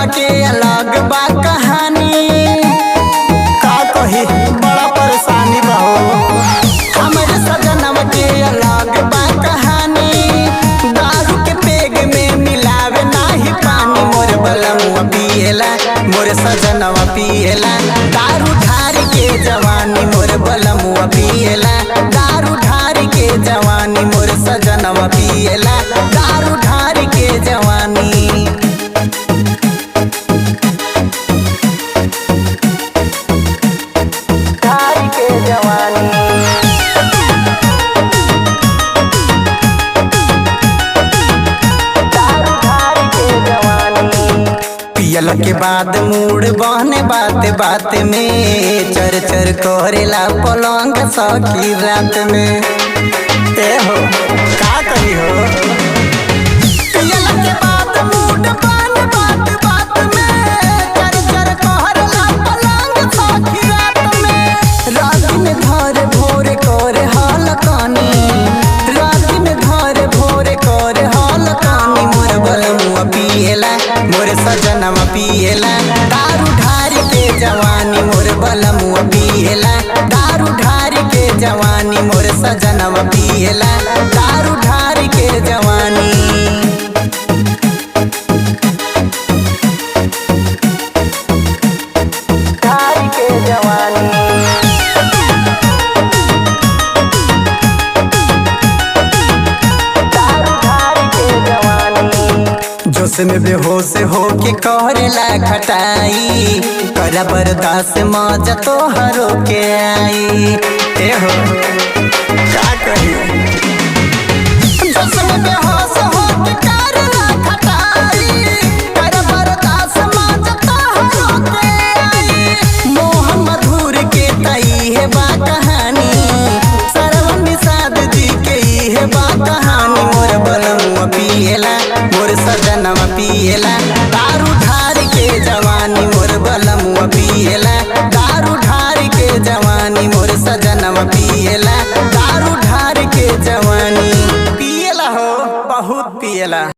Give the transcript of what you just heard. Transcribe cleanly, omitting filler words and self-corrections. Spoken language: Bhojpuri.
सजनवा के अलग बा कहानी। का कही बड़ा परेशानी बा हो। हमरे सजनवा के अलग बा कहानी। दारू के पेग में मिलावे नाही पानी। मोर बलमुआ पिएला मोर सजनवा पिएला दारू ढार के जवानी। मोर बलमुआ पिएला दारू ढार के जवानी। मोर सजनवा पिएला दारू ढार के जवानी। ढार के जवानी पियल के बाद मूड बहने बात बात में। चर चर करेला पलंग सखी रात में। ए हो का कही हो। पियल के बाद मूड बहने बात बात में। चर चर करेला पलंग सखी रात में। रात में धर भोर कर हाल कानी। रात में धर भोर कर हाल कानी। मोर बलमुआ पिएला मोर सजनवा पिएला दारू ढार के जवानी। मोर बलमुआ पिएला दारू ढार के जवानी। मोर सजनवा पिएला दारू ढार के जवानी। ढार के जवानी जोश में बेहोश हो के करेला खटाई। करा बर्दाश्त मौज तोहरो के आई। ए हो का